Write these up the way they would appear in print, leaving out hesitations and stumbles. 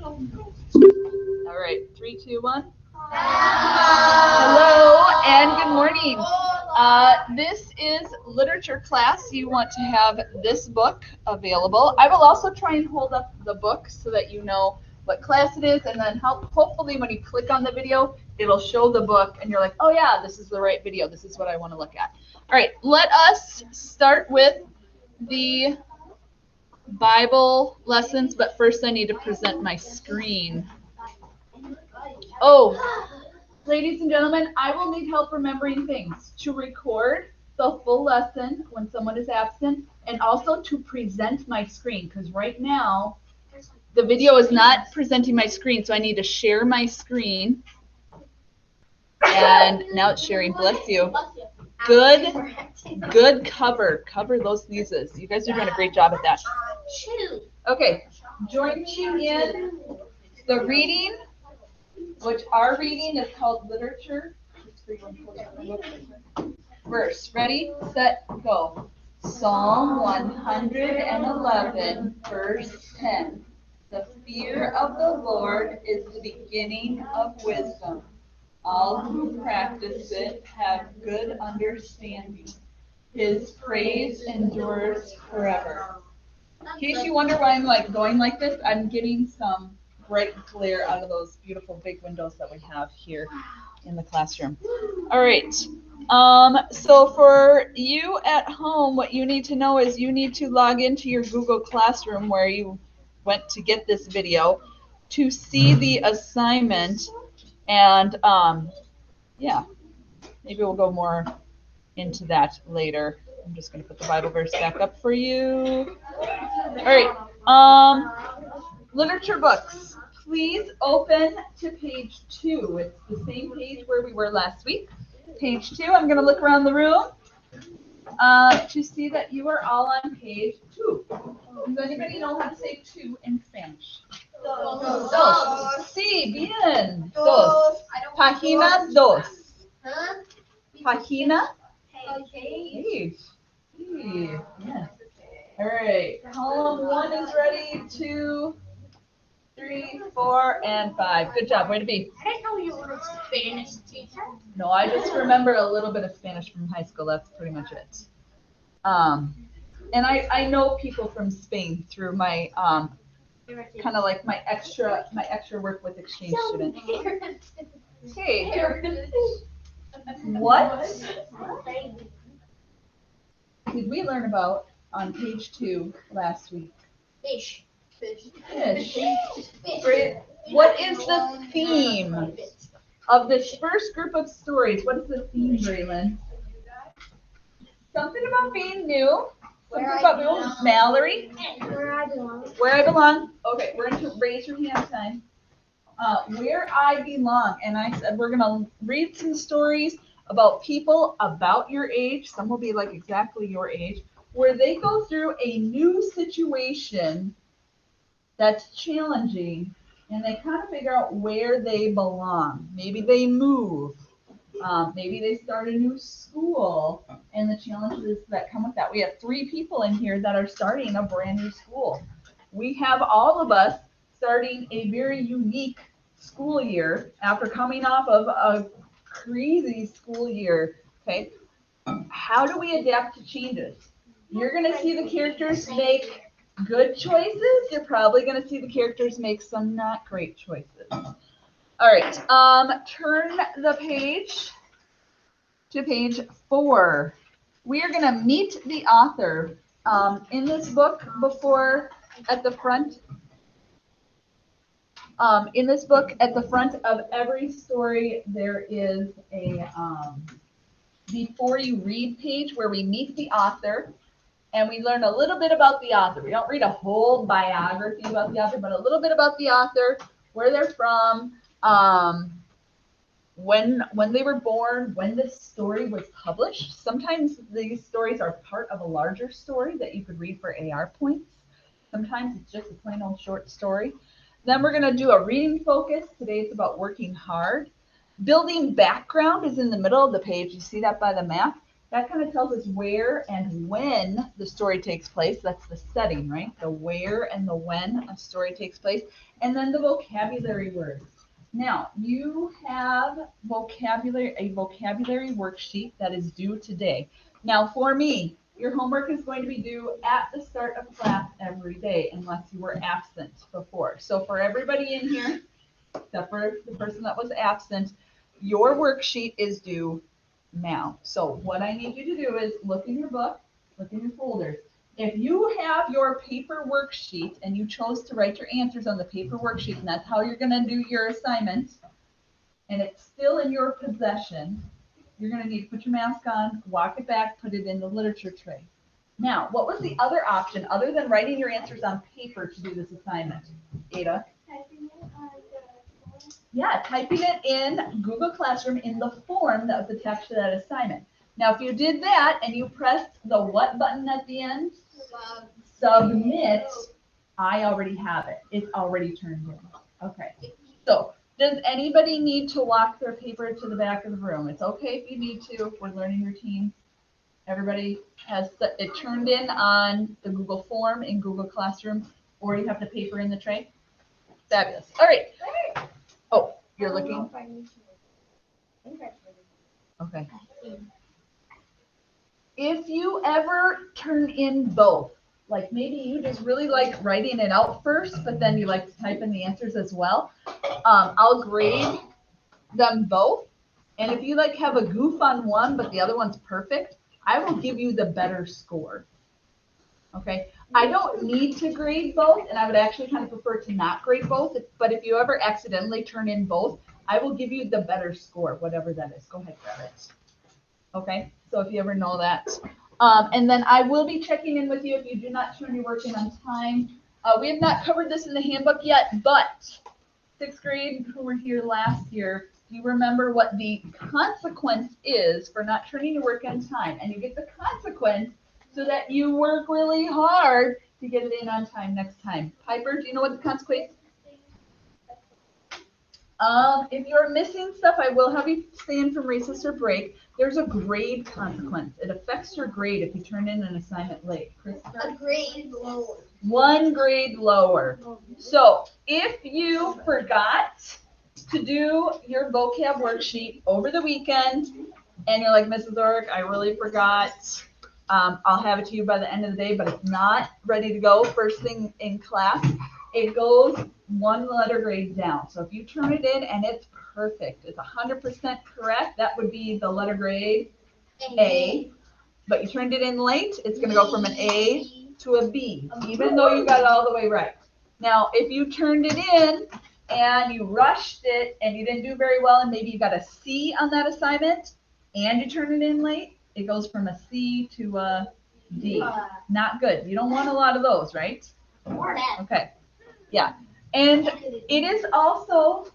All right, 3, 2, 1. Hello and good morning. This is literature class. You want to have this book available. I will also try and hold up the book so that you know what class it is, and then hopefully when you click on the video, it'll show the book and you're like, oh yeah, this is the right video. This is what I want to look at. All right, let us start with the Bible lessons, but first I need to present my screen. Oh, ladies and gentlemen, I will need help remembering things. To record the full lesson when someone is absent, and also to present my screen, because right now the video is not presenting my screen, so I need to share my screen. And now it's sharing. Bless you. Good cover. Cover those sneezes. You guys are doing a great job at that. Okay, join me in the reading, which our reading is called literature. Verse. Ready, set, go. Psalm 111, verse 10. The fear of the Lord is the beginning of wisdom. All who practice it have good understanding. His praise endures forever. In case you wonder why I'm going like this, I'm getting some bright glare out of those beautiful big windows that we have here in the classroom. All right. So for you at home, what you need to know is you need to log into your Google Classroom where you went to get this video to see the assignment. And yeah, maybe we'll go more into that later. I'm just going to put the Bible verse back up for you. All right. Literature books. Please open to page 2. It's the same page where we were last week. Page 2. I'm going to look around the room to see that you are all on page 2. Does anybody know how to say 2 in Spanish? Dos. Sí, bien. Dos. Página 2. Página. Page. Yes. All right. Column 1 is ready. 2, 3, 4, and 5. Good job. Way to be. I didn't know you were a Spanish teacher. No, I just remember a little bit of Spanish from high school. That's pretty much it. And I know people from Spain through my kind of like my extra work with exchange students. Hey, what did we learn about on page 2 last week? Fish. Great. What is the theme of this first group of stories? What is the theme, Braylon? Something about being new. Something about being Mallory. Where I belong. Where I belong. Okay, we're going to raise your hand time. Where I belong. And I said we're going to read some stories about people about your age. Some will be like exactly your age, where they go through a new situation that's challenging, and they kind of figure out where they belong. Maybe they move. Maybe they start a new school, and the challenges that come with that. We have 3 people in here that are starting a brand new school. We have all of us starting a very unique school year after coming off of a crazy school year. Okay, how do we adapt to changes? You're going to see the characters make good choices. You're probably going to see the characters make some not great choices. All right, turn the page to page 4. We are going to meet the author. In this book, at the front of every story, there is a before you read page where we meet the author. And we learn a little bit about the author. We don't read a whole biography about the author, but a little bit about the author, where they're from, when they were born, when this story was published. Sometimes these stories are part of a larger story that you could read for AR points. Sometimes it's just a plain old short story. Then we're going to do a reading focus. Today it's about working hard. Building background is in the middle of the page. You see that by the map? That kind of tells us where and when the story takes place. That's the setting, right? The where and the when a story takes place. And then the vocabulary words. Now, you have a vocabulary worksheet that is due today. Now, for me, your homework is going to be due at the start of class every day unless you were absent before. So for everybody in here, except for the person that was absent, your worksheet is due now. So what I need you to do is look in your book, look in your folders. If you have your paper worksheet and you chose to write your answers on the paper worksheet, and that's how you're going to do your assignment, and it's still in your possession, you're going to need to put your mask on, walk it back, put it in the literature tray. Now, what was the other option other than writing your answers on paper to do this assignment, Ada? Yeah, typing it in Google Classroom in the form that was attached to that assignment. Now, if you did that and you pressed the what button at the end? Submit. I already have it. It's already turned in. Okay. So, does anybody need to walk their paper to the back of the room? It's okay if you need to. We're learning routines. Everybody has it turned in on the Google form in Google Classroom, or you have the paper in the tray. Fabulous. All right. Oh, you're looking? Okay. If you ever turn in both, like maybe you just really like writing it out first, but then you like to type in the answers as well, I'll grade them both. And if you like have a goof on one, but the other one's perfect, I will give you the better score. Okay. I don't need to grade both, and I would actually kind of prefer to not grade both. But if you ever accidentally turn in both, I will give you the better score, whatever that is. Go ahead, grab it. Okay, so if you ever know that. And then I will be checking in with you if you do not turn your work in on time. We have not covered this in the handbook yet, but sixth grade who were here last year, do you remember what the consequence is for not turning your work on time? And you get the consequence so that you work really hard to get it in on time next time. Piper, do you know what the consequence? If you're missing stuff, I will have you stay in from recess or break. There's a grade consequence. It affects your grade if you turn in an assignment late. A grade lower. 1 grade lower. So if you forgot to do your vocab worksheet over the weekend and you're like, Mrs. Orrick, I really forgot. I'll have it to you by the end of the day, but it's not ready to go first thing in class. It goes 1 letter grade down. So if you turn it in and it's perfect, it's 100% correct, that would be the letter grade A. But you turned it in late, it's going to go from an A to a B, even though you got it all the way right. Now, if you turned it in and you rushed it and you didn't do very well and maybe you got a C on that assignment and you turned it in late, it goes from a C to a D. Not good. You don't want a lot of those, right? Okay. Yeah. And it is also,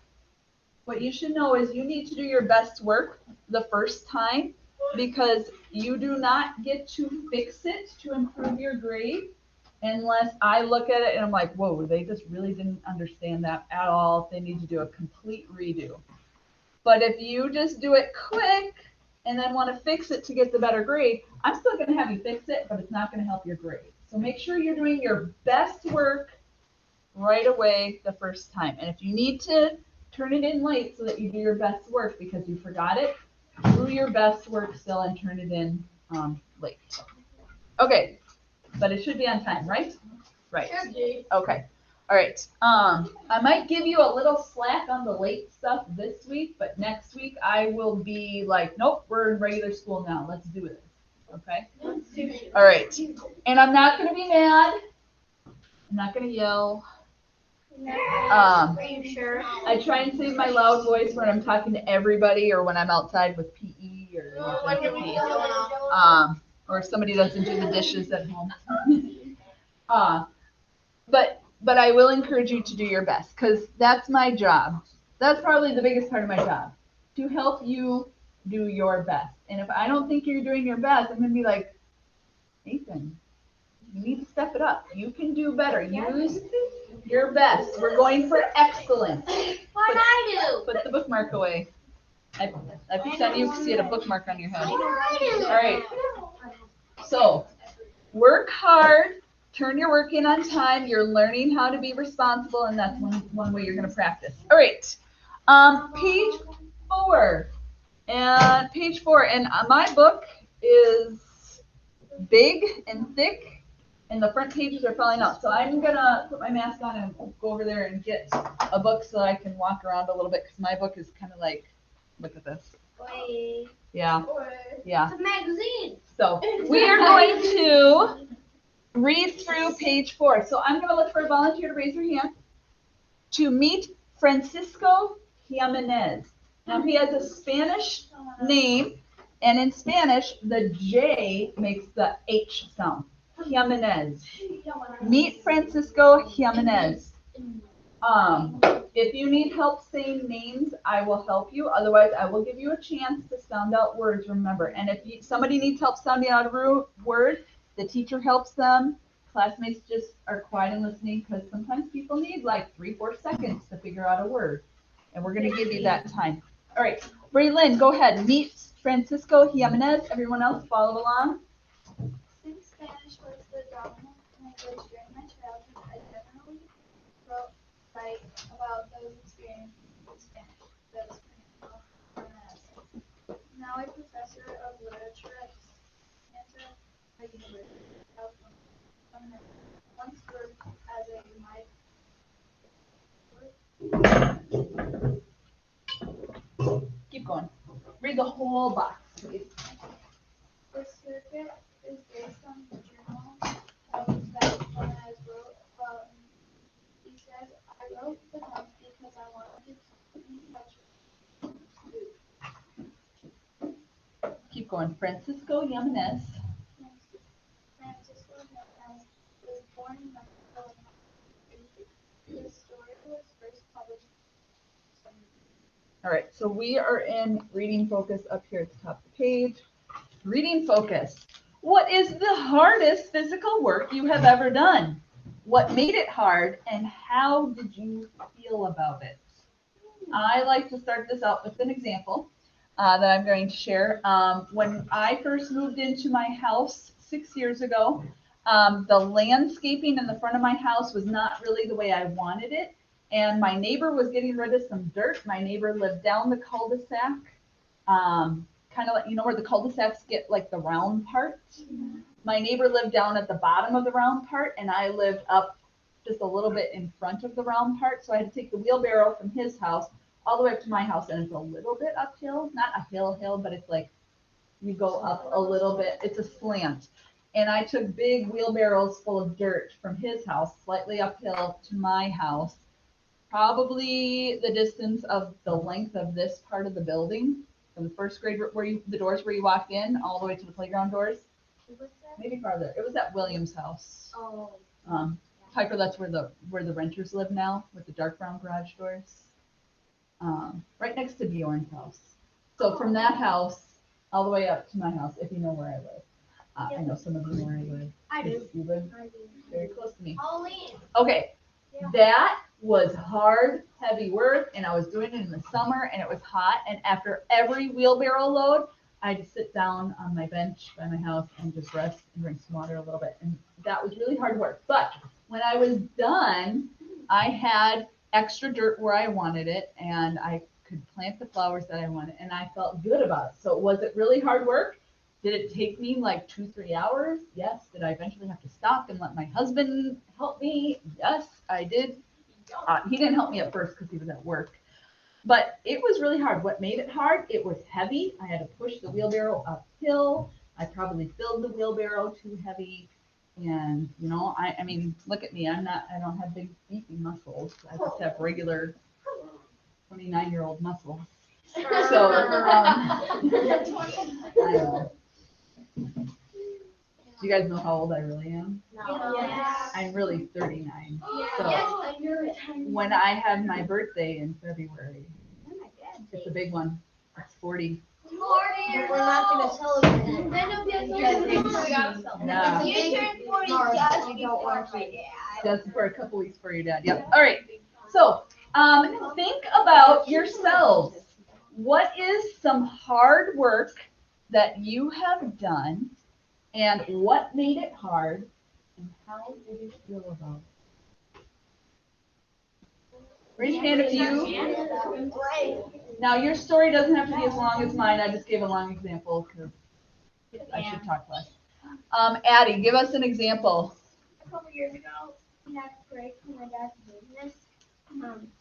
what you should know is you need to do your best work the first time because you do not get to fix it to improve your grade unless I look at it and I'm like, whoa, they just really didn't understand that at all. They need to do a complete redo. But if you just do it quick and then want to fix it to get the better grade, I'm still going to have you fix it, but it's not going to help your grade. So make sure you're doing your best work right away the first time. And if you need to turn it in late so that you do your best work because you forgot it, do your best work still and turn it in late. Okay, but it should be on time, right? Right. Okay. All right. I might give you a little slack on the late stuff this week, but next week I will be like, nope, we're in regular school now. Let's do this. Okay? All right. And I'm not going to be mad. I'm not going to yell. Are you sure? I try and save my loud voice when I'm talking to everybody or when I'm outside with PE or somebody doesn't do the dishes at home. But I will encourage you to do your best because that's my job. That's probably the biggest part of my job, to help you do your best. And if I don't think you're doing your best, I'm going to be like, Nathan, you need to step it up. You can do better. Use your best. We're going for excellence. What'd I do? Put the bookmark away. I picked on you because you had a bookmark on your head. All right. So work hard. Turn your work in on time. You're learning how to be responsible, and that's one way you're going to practice. All right. Page 4. And page 4. And my book is big and thick, and the front pages are falling out. So I'm going to put my mask on and go over there and get a book so I can walk around a little bit, because my book is kind of like, look at this. Yeah. Yeah. It's a magazine. So we are going to read through page 4. So I'm going to look for a volunteer to raise your hand. To meet Francisco Jimenez. Now he has a Spanish name, and in Spanish the J makes the H sound. Jimenez. Meet Francisco Jimenez. If you need help saying names, I will help you. Otherwise, I will give you a chance to sound out words, remember. And if somebody needs help sounding out a word, the teacher helps them. Classmates just are quiet and listening, because sometimes people need like 3-4 seconds to figure out a word. And we're going to give you that time. All right. Braylon, go ahead. Meet Francisco Jimenez. Everyone else follow along. Since Spanish was the dominant language during my childhood, I definitely write about those experiences in Spanish. That's now a professor of literature at Santa University of California. Once worked as a Keep going. Read the whole box, please. The circuit is based on the journal that Jimenez wrote. He says, I wrote the note because I wanted to keep in touch. Keep going. Francisco Jimenez. Francisco Jimenez was born in Mexico. His story was first published. All right, so we are in reading focus up here at the top of the page. Reading focus. What is the hardest physical work you have ever done? What made it hard, and how did you feel about it? I like to start this out with an example that I'm going to share. When I first moved into my house 6 years ago, the landscaping in the front of my house was not really the way I wanted it. And my neighbor was getting rid of some dirt. My neighbor lived down the cul-de-sac, kind of like, you know where the cul-de-sacs get like the round part? My neighbor lived down at the bottom of the round part, and I lived up just a little bit in front of the round part. So I had to take the wheelbarrow from his house all the way up to my house, and it's a little bit uphill, not a hill, but it's like you go up a little bit. It's a slant. And I took big wheelbarrows full of dirt from his house, slightly uphill to my house. Probably the distance of the length of this part of the building, from the first grade the doors where you walk in, all the way to the playground doors. Maybe farther. It was at Williams' house. Oh. Piper, that's where the renters live now, with the dark brown garage doors. Right next to Bjorn's house. So from that house all the way up to my house, if you know where I live. I know some of you know where I live. I do. You live very close to me. Pauline. Okay. Yeah. That was hard, heavy work, and I was doing it in the summer, and it was hot. And after every wheelbarrow load, I just sit down on my bench by my house and just rest and drink some water a little bit. And that was really hard work. But when I was done, I had extra dirt where I wanted it, and I could plant the flowers that I wanted, and I felt good about it. So was it really hard work? Did it take me like 2-3 hours? Yes. Did I eventually have to stop and let my husband help me? Yes, I did. He didn't help me at first because he was at work. But it was really hard. What made it hard? It was heavy. I had to push the wheelbarrow uphill. I probably filled the wheelbarrow too heavy. And, you know, I mean, look at me. I don't have big beefy muscles. I just have regular 29-year-old muscles. So, I know. Do you guys know how old I really am? No. Yes. I'm really 39. So Yes, I knew it. when I have my birthday in February, it's a big one. It's 40. But we're not going to celebrate. Then it'll be Yeah. You turn 40 Just for a couple weeks for your dad. Yep. All right. So think about yourselves. what is some hard work that you have done, and what made it hard, and how did you feel about it? Raise your hand if you. Now, your story doesn't have to be as long as mine. I just gave a long example because I should talk less. Addie, give us an example. A couple years ago, we had a parade for my dad's business.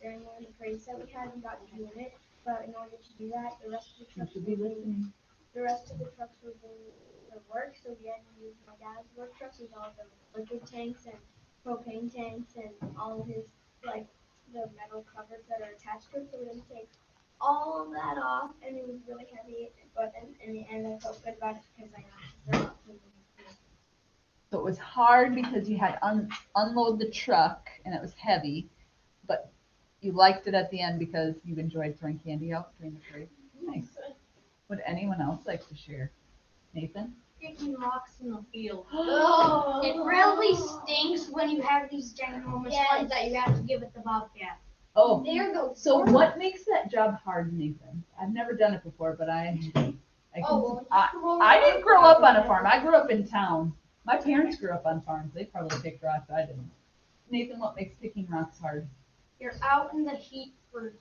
During one of the parades that we had, we got to do it. But in order to do that, the rest of the You trucks should were be listening. doing the work, so we had to use my dad's work trucks with all the liquid tanks and propane tanks and all of his like the metal covers that are attached to it. So we had to take all of that off, and it was really heavy. But in the end, I felt good about it because I know. So it was hard because you had unload the truck and it was heavy, but you liked it at the end because you enjoyed throwing candy out during the parade. Nice. Would anyone else like to share? Nathan? Picking rocks in the field. Oh, It really stinks when you have these ginormous ones that you have to give it the bobcat. Oh, there goes. so what makes that job hard, Nathan? I've never done it before, but I didn't grow up on a farm. I grew up in town. My parents grew up on farms. They probably picked rocks. I didn't. Nathan, what makes picking rocks hard? You're out in the heat for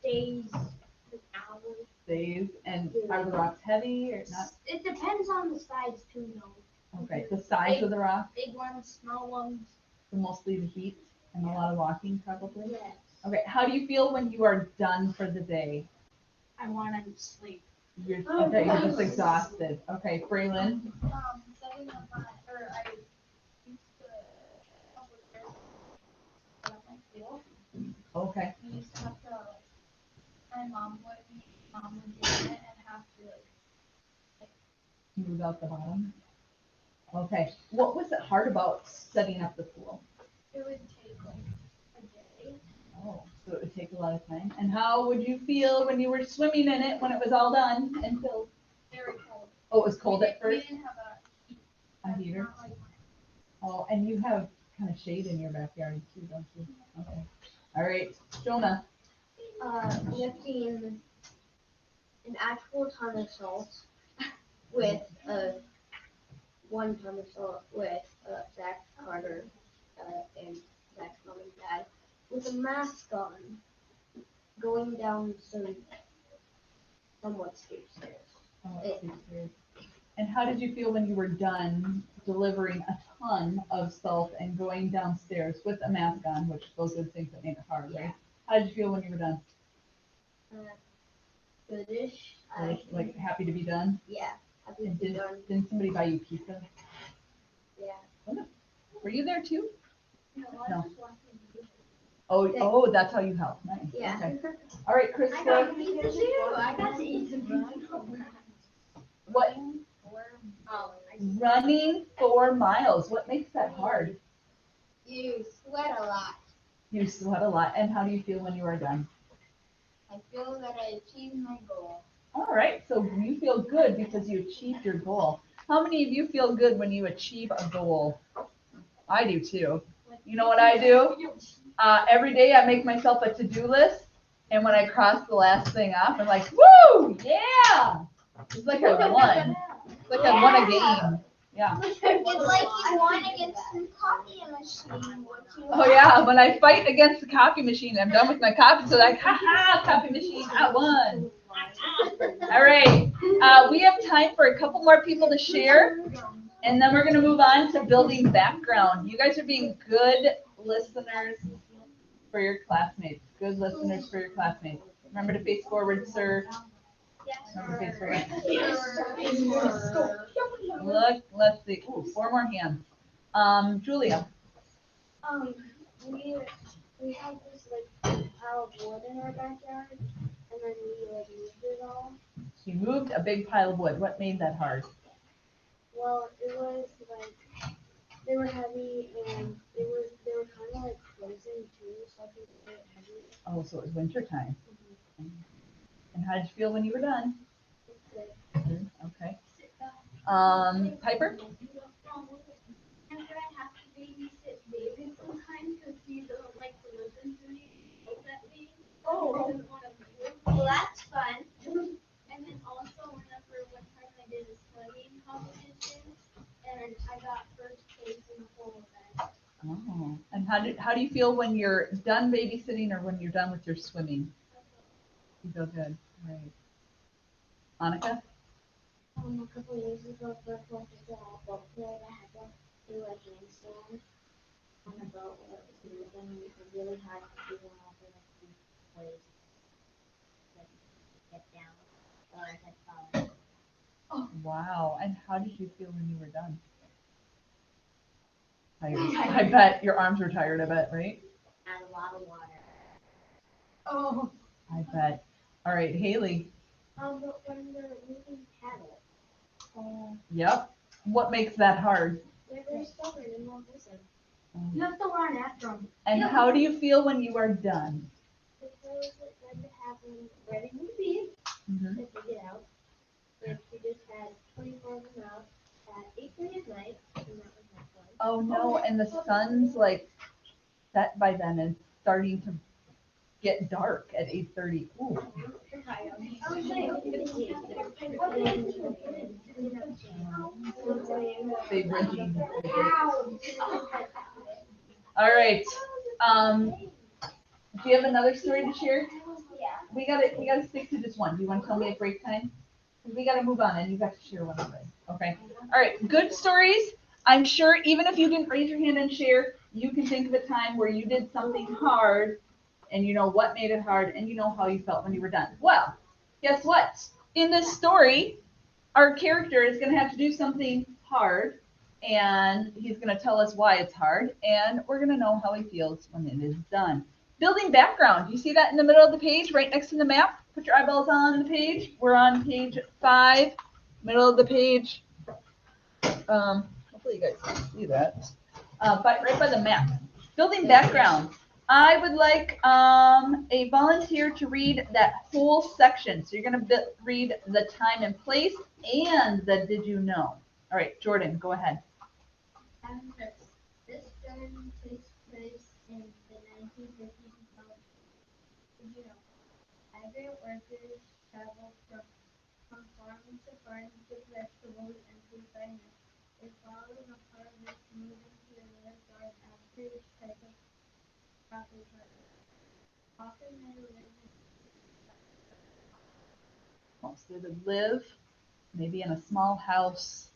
days and hours. Days, and are the rocks heavy or not? It depends on the size too, though. Okay, the size of the rock, Big ones, small ones. so mostly the heat and a lot of walking probably? Yes. Okay, how do you feel when you are done for the day? I want to sleep. You're just exhausted. Okay, Braylon? Setting up I used to help with this, set up my field. Okay, We used to have to, my mom would do it and have to move out the bottom. Okay, what was it hard about setting up the pool? it would take a day. Oh, so it would take a lot of time. And how would you feel when you were swimming in it when it was all done and filled? Very cold. Oh, it was cold at We first? didn't have A heater? not like Oh, and you have kind of shade in your backyard too, don't you? Okay. All right, Jonah. Lifting an actual ton of salt with 1 ton of salt with Zach Carter and Zach's mom and dad with a mask on, going down some somewhat steep stairs. Oh, let's see here. And how did you feel when you were done delivering a ton of salt and going downstairs with a mask on, which those are the things that made it hard, right? How did you feel when you were done? Goodish. Like happy to be done? Yeah, happy to And be done. didn't somebody buy you pizza? Yeah. Were you there too? no, No. just watching the Oh, that's how you helped. Nice. Yeah. Okay. All right, I Krista, got pizza too. I got to eat some pizza. what, running 4 miles, what makes that hard? You sweat a lot. You sweat a lot, and how do you feel when you are done? I feel that I achieved my goal. All right, so you feel good because you achieved your goal. How many of you feel good when you achieve a goal? I do too. You know what I do? Every day I make myself a to-do list, and when I cross the last thing off, I'm like, woo, yeah! It's like I won. It's like I won a game. Yeah. It's like you won against the coffee machine. Oh yeah, when I fight against the copy machine, I'm done with my copy, so like, ha, copy machine, I won. All right, we have time for a couple more people to share, and then we're gonna move on to building background. You guys are being good listeners for your classmates. Good listeners for your classmates. Remember to face forward, sir. Remember to face forward. Look, let's see. Ooh, 4 more hands. Julia. We have this like pile of wood in our backyard, and then we like moved it all. You moved a big pile of wood. What made that hard? Well, it was like they were heavy and they were kind of like frozen too, so I think they were heavy. Oh, so it was winter time. And how did you feel when you were done? Good, okay. Piper? Remember, I have to babysit David sometimes because he doesn't like to listen to me. Oh, well, that's fun. How do you feel when you're done babysitting or when you're done with your swimming? You feel good, right? Annika? A couple years ago, for the boat period, I had to do a handstand on the boat when it was moving, and it was really hard to do one off of the waves. Get down, or I had fallen. Wow, and how did you feel when you were done? I bet your arms were tired, I bet, right? Had a lot of water. Oh. I bet. All right, Haley. But when we're moving paddle, Yep. What makes that hard? they're very stubborn and won't listen. Um, You have to run after them. And how do you feel when you are done? It feels like good to have them ready to be Mhm. if they get out. Like we just had 24 of them out at 8:30 at night, and that was not fun. Oh no, and the sun's like set by then and starting to get dark at 8:30. Ooh. Big Reggie. All right. Do you have another story to share? We gotta stick to just one. Do you want to tell me at break time? 'Cause we gotta move on, and you got to share one of it. Okay. All right. Good stories. I'm sure even if you didn't raise your hand and share, you can think of a time where you did something hard, and you know what made it hard, and you know how you felt when you were done. Well, guess what? In this story, our character is gonna have to do something hard, and he's gonna tell us why it's hard, and we're gonna know how he feels when it is done. Building background. You see that in the middle of the page, right next to the map? Put your eyeballs on the page. We're on page 5, middle of the page. Hopefully you guys can see that. Right by the map. Building background. I would like a volunteer to read that whole section. So you're going to read the time and place and the did you know. All right, Jordan, go ahead. This story takes place in the 1950s in California. Did you know? Migrant workers traveled from farm to farm to vegetables and food finance. They followed the harvest, moving to their garden after each type of crop is harvested. Often they live So they would live maybe in a small house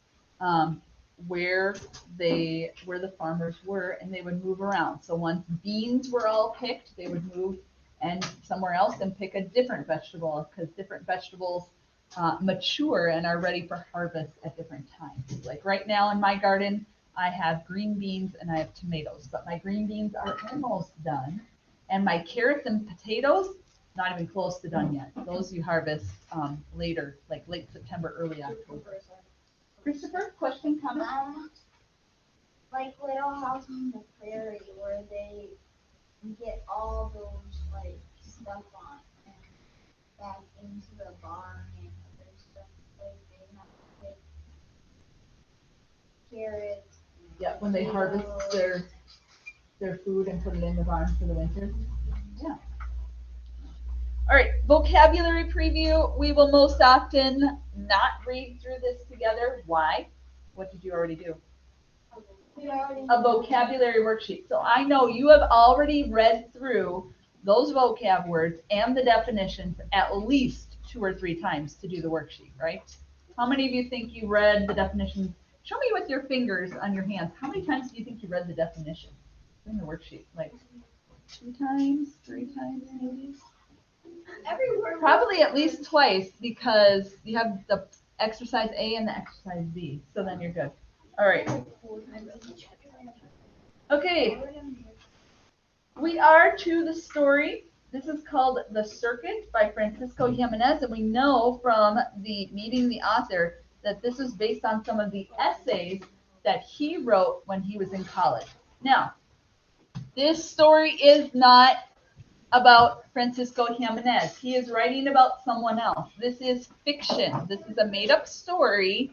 where the farmers were, and they would move around. So once beans were all picked, they would move and somewhere else and pick a different vegetable, because different vegetables mature and are ready for harvest at different times. Like right now in my garden, I have green beans and I have tomatoes, but my green beans are almost done, and my carrots and potatoes not even close to done yet. Those you harvest later, like late September, early October. Christopher, question, comment? Like Little House on the Prairie, where they get all those like stuff on and back into the barn and other stuff. Like they have to get carrots. Yeah, when they harvest their food and put it in the barn for the winter. Yeah. All right, vocabulary preview. We will most often not read through this together. Why? What did you already do? A vocabulary worksheet. So I know you have already read through those vocab words and the definitions at least 2 or 3 times to do the worksheet, right? How many of you think you read the definitions? Show me with your fingers on your hands. How many times do you think you read the definition in the worksheet? Like 2 times, 3 times, maybe? Probably at least twice, because you have the exercise A and the exercise B. So then you're good. All right. Okay. We are to the story. This is called The Circuit by Francisco Jimenez, and we know from the meeting the author that this is based on some of the essays that he wrote when he was in college. Now, this story is not about Francisco Jimenez. He is writing about someone else. This is fiction. This is a made-up story,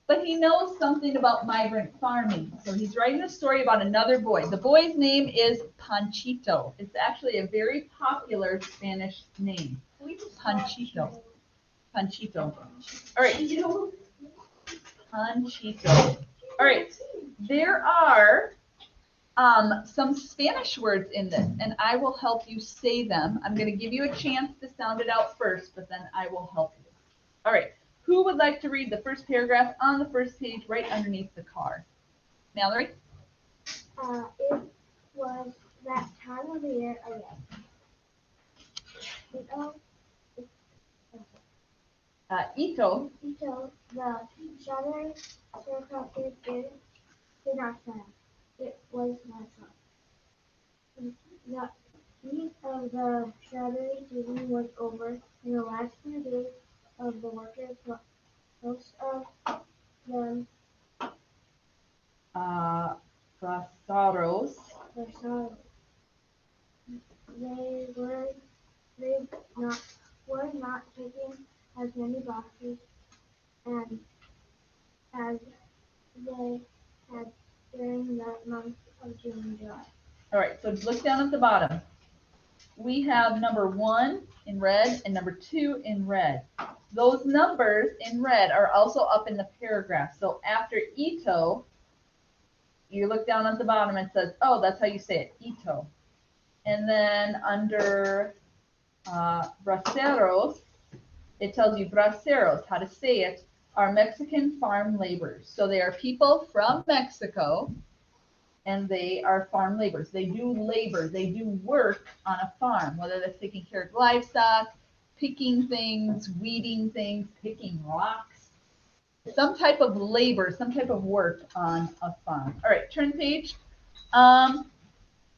but he knows something about migrant farming. So he's writing a story about another boy. The boy's name is Panchito. It's actually a very popular Spanish name. Panchito. Panchito. All right. Panchito. All right. There are some Spanish words in this, and I will help you say them. I'm going to give you a chance to sound it out first, but then I will help you. All right. Who would like to read the first paragraph on the first page right underneath the car? Mallory? It was that time of the year again. Ito. Until the strawberry circumstances did not turn out. It was my son. The heat of the strawberry season was over. In the last few days of the workers, most of them Brasaros. were sorry. They were they not were not taking as many boxes and as they had during the months of June and July. All right, so look down at the bottom. We have number 1 in red and number 2 in red. Those numbers in red are also up in the paragraph. So after Ito, you look down at the bottom and it says, oh, that's how you say it, Ito. And then under braceros, it tells you braceros, how to say it, are Mexican farm laborers. So they are people from Mexico, and they are farm laborers. They do labor, they do work on a farm, whether that's taking care of livestock, picking things, weeding things, picking rocks, some type of labor, some type of work on a farm. All right, turn page.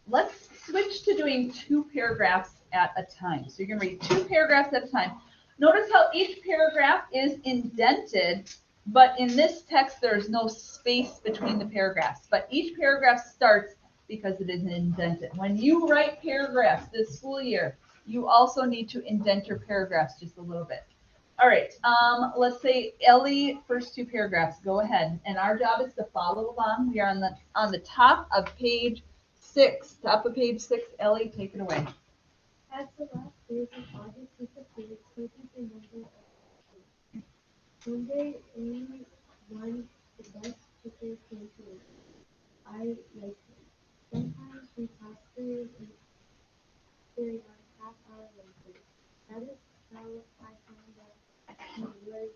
Let's switch to doing 2 paragraphs at a time. So you're going to read 2 paragraphs at a time. Notice how each paragraph is indented, but in this text there's no space between the paragraphs. But each paragraph starts because it is indented. When you write paragraphs this school year, you also need to indent your paragraphs just a little bit. All right, let's say Ellie, first 2 paragraphs, go ahead. And our job is to follow along. We are on the top of page 6, top of page 6. Ellie, take it away. As the last days of August disappeared, certain remember one day only one the best picture came to me. I liked him. Sometimes we passed through and during our half-hour lunches. That is how I found out he was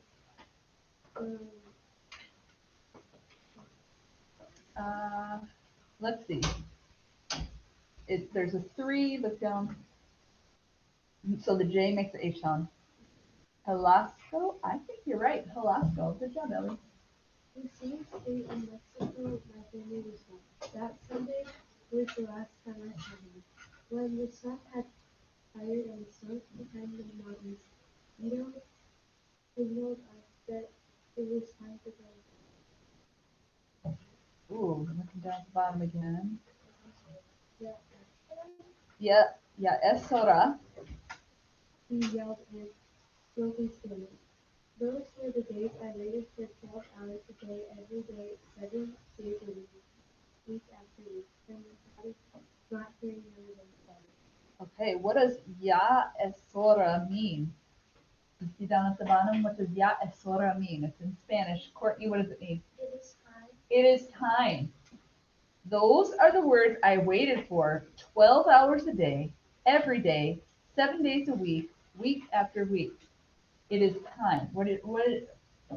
Let's see. There's a 3, look down. So the J makes the H sound. Halasco? I think you're right. Halasco. Good job, Ellie. the same state in Mexico my family was from. That Sunday was the last time I saw him. When the sun had tired and sunk behind the mountains, Ito signaled us that it was time to go. Ooh, looking down at the bottom again. Yeah, Yeah, es hora. he yelled in broken Spanish. Those were the days I waited for 12 hours a day, every day, 7 days a week after week. Then I started not hearing none of them better. Okay, what does ya es hora mean? You see down at the bottom, what does ya es hora mean? It's in Spanish. Courtney, what does it mean? It is time. It is time. Those are the words I waited for 12 hours a day, every day, 7 days a week, week after week. It is time.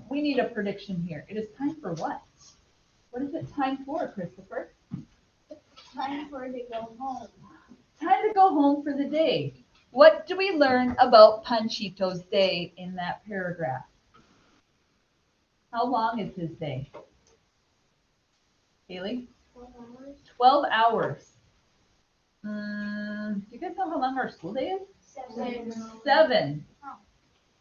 We need a prediction here. It is time for what? What is it time for, Christopher? Time for to go home. Time to go home for the day. What do we learn about Panchito's day in that paragraph? How long is his day? Haley? 12 hours? 12 hours. Do you guys know how long our school day is? 7. 7. Oh.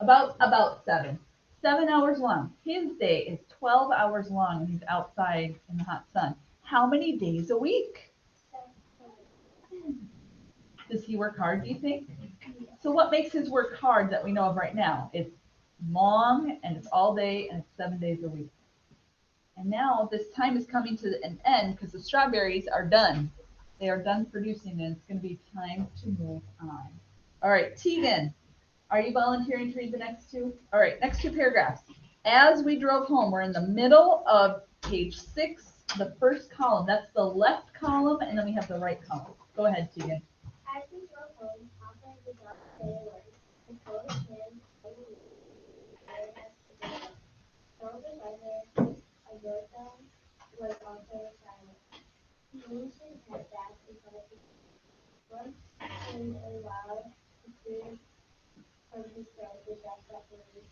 About 7. 7 hours long. His day is 12 hours long and he's outside in the hot sun. How many days a week? 7. Does he work hard, do you think? So what makes his work hard that we know of right now? It's long and it's all day and it's 7 days a week. And now this time is coming to an end because the strawberries are done. They are done producing and it's going to be time to move on. All right, Tegan, are you volunteering to read the next 2? All right, next 2 paragraphs. As we drove home, we're in the middle of page 6 the first column. That's the left column, and then we have the right column. Go ahead, Tegan. As we drove home, Papa did not say a word. His both hands held me, guiding us to the road. Some of the weather, I wrote down, was also silent. He leaned his head back in front of the once in a while, he cleared from his throat the dust that was his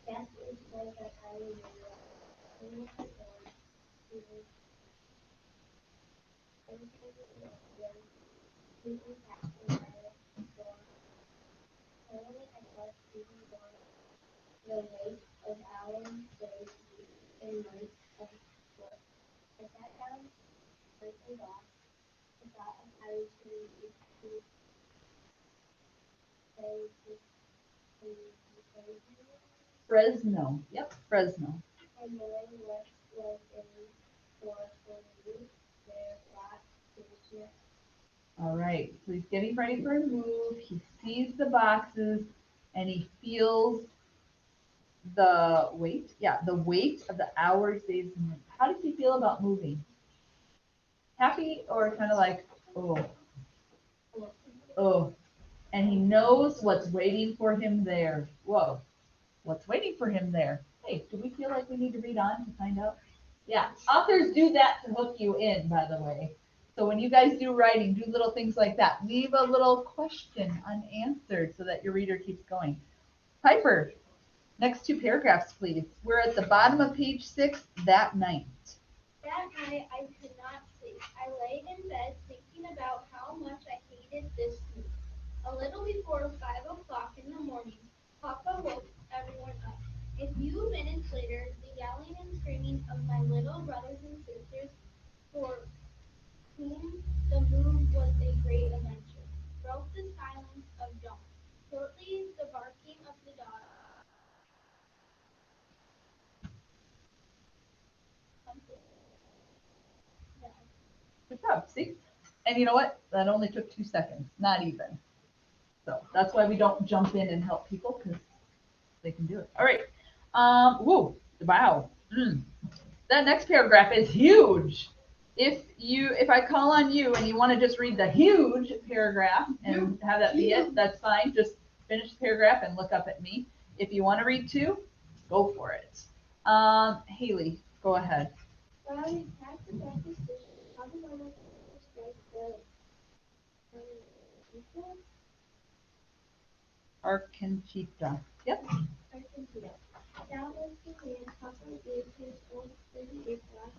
guess it was that I remember. Cleaning his hands, he was everything was completely packed and silent and gone. Suddenly I felt even more the weight of hours, days, weeks, and months of work. I sat down, breaking off, the thought of having to read to say to Fresno. Yep, Fresno. and knowing what was in store for me, there brought foolishness. All right, so he's getting ready for a move. He sees the boxes, and he feels the weight. Yeah, the weight of the hours, days, and months. How does he feel about moving? Happy or kind of like, oh, oh. And he knows what's waiting for him there. Whoa, what's waiting for him there? Hey, do we feel like we need to read on to find out? Yeah, authors do that to hook you in, by the way. So when you guys do writing, do little things like that. Leave a little question unanswered so that your reader keeps going. Piper, next two paragraphs, please. We're at the bottom of page 6, that night. That night I could not sleep. I lay in bed thinking about how much I hated this sleep. A little before 5 o'clock in the morning, Papa woke everyone up. A few minutes later, the yelling and screaming of my little brothers and sisters, for whom the move was a great adventure, broke the silence of dawn. Shortly, the barking of the dog. Good job, see? And you know what? That only took 2 seconds, not even. So that's why we don't jump in and help people, because they can do it. All right. Whoa, wow. That next paragraph is huge. If I call on you and you want to just read the huge paragraph and have that be it, that's fine. Just finish the paragraph and look up at me. If you want to read two, go for it. Haley, go ahead. While we packed the breakfast dishes, Papa wanted to strike the pizza Arcanchita. Yep. Argentina. That was the man Papa gave his old 38 black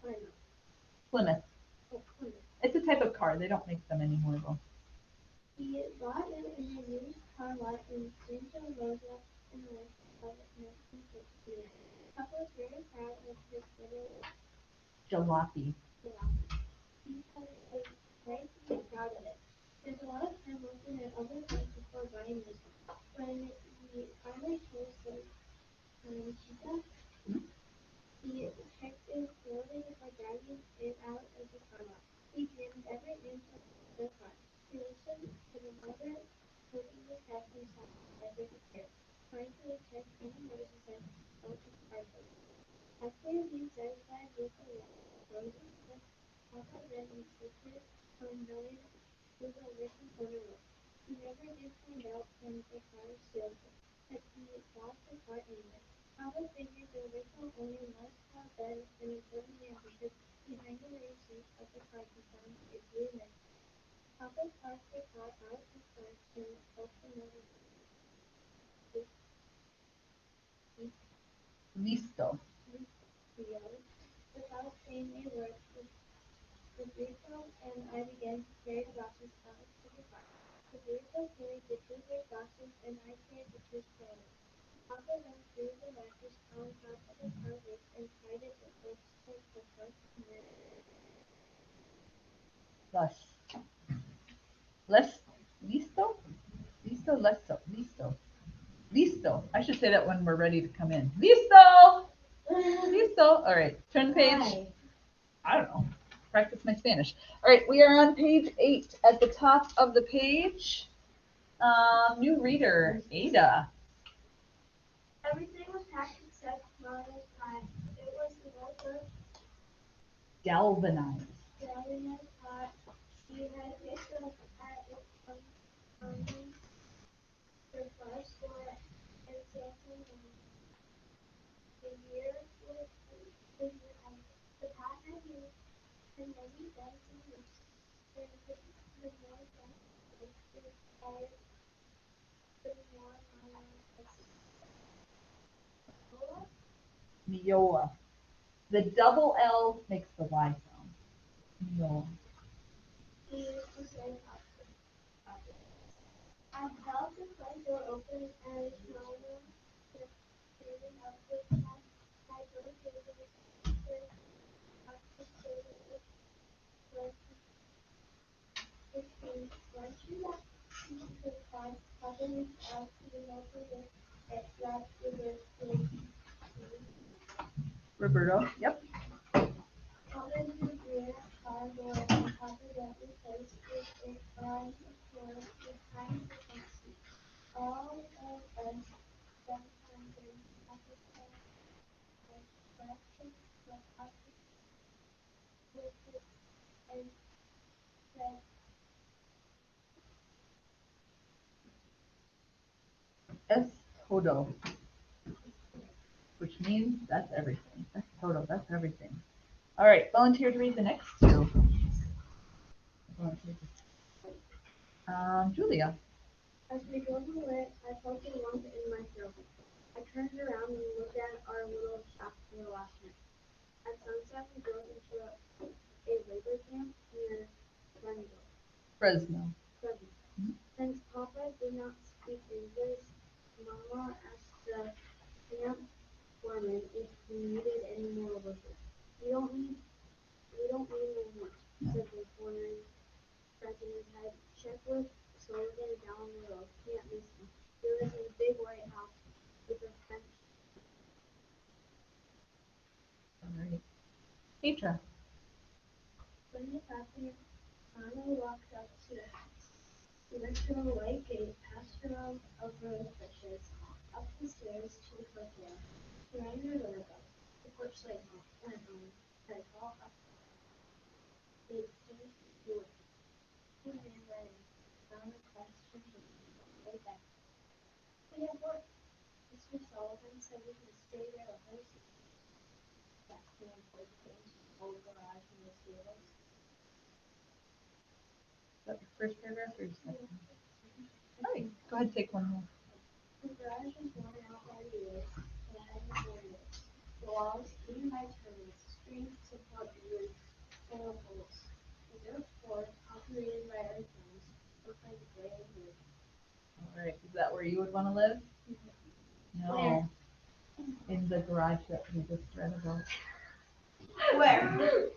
Plymouth. Plymouth. Oh, Plymouth. It's a type of car. They don't make them anymore though. He bought it in a used car lot in Santa Rosa in the winter of 1969. Papa was very proud of his little Jalopy. jalopy. He was right to be proud of it. There's a lot of time looking at other things before buying this. When he finally chose the cheetah, he checked it thoroughly before driving it out of the car lot. He examined every inch of the car. He listened to the motor clicking the steps inside every gear, trying to detect any noises that felt the car going. After being satisfied with the frozen step, Papa then insisted on knowing who the original owner was. He never did find out from the car salesman, but he bought the car anyway. Papa figured the original owner must have been an important man because behind the rear seat of the car he found a blue Lincoln. Papa parked the car out in front and helped the motor Listo. wheel. Without saying a word, the burrito and I began to carry the boxes out to the car. The burrito carried the two big boxes and I carried the two small ones. Papa then threw the mattress on top of the car roof and tied it to the front mirror. Thus. Less. Listo? Listo, lesto. Listo. Listo. I should say that when we're ready to come in. Listo! Listo. All right. Turn the page. Why? I don't know. Practice my Spanish. All right. We are on page 8 at the top of the page. New reader, Ada. Everything was packed except Mama's pie. It was the galvanize. Galvanize hot. She had picked up at it from the first floor and Samson the year with the year of the past 9 years and many dancing years. And the more dancing is hard, the more Mioa. The double L makes the Y sound. Mioa. he used to say I held the front door open and Mona standing up with my little baby up the stairs when she left the car, Papa reached out to the local at last Roberto. Yep. Papa drew near car door and Papa gently placed it on the floor behind the front seat. All of us sometimes in Papa's car was correction but Papa with it and said Es todo. Which means that's everything. That's todo. That's everything. All right. Volunteer to read the next two. Julia. as we drove away, I felt a lump in my throat. I turned around and looked at our little shop for the last night. At sunset, we drove into a labor camp near Fresno. Fresno. Since Papa did not speak English, Mama asked the camp foreman if he needed any more workers. We don't need no more, said the foreman, scratching his head. Check with Sullivan down the road. Can't miss him. He lives in a big white house with a fence. All right. Petra. When it happened, Anna walked up to the house. We went to a white gate, passed around over the bushes, up the stairs to the courtyard. She rang her doorbell. The porch light went on. I called up. It seemed to be working. He ran right in. Found a question right back. We have work. Mr. Sullivan said we can stay there with us. That's the important old garage and the stables. Is that the first paragraph or your second? All right. Go ahead. Take one more. The garage was worn out by the years, but I hadn't worn it. The walls, even by turns, strings support the roof, full of holes. The dirt floor, operated by our thumbs, looked like gray wood. All right. Is that where you would want to live? No. Where? In the garage that we just read about. Where?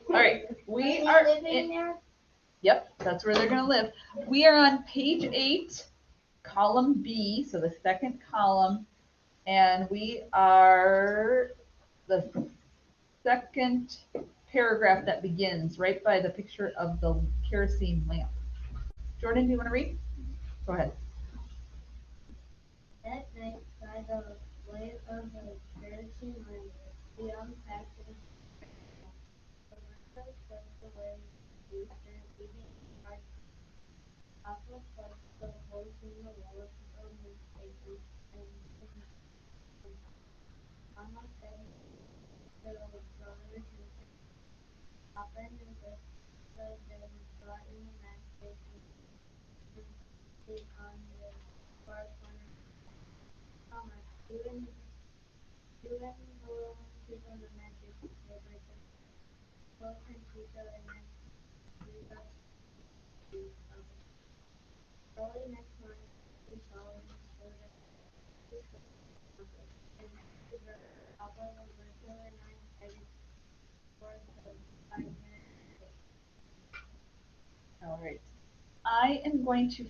All right. We Are are they living in, there? Yep, that's where they're going to live. We are on page 8, column B, so the second column, and we are the second paragraph that begins right by the picture of the kerosene lamp. Jordan, do you want to read? Go ahead. That night, by the light of the kerosene lamp, we unpacked it. The window swept away the and even our Apple plugged the holes in the wall of the newspaper and Mama said the brother who Papa knew that then brought in the matchstick and it on the far corner. Mama, you and the little give them the magic paper to both and pizza and then we got to early next morning we saw him showed up and Papa, Roberto, and I headed for the 5-minute break. All right. I am going to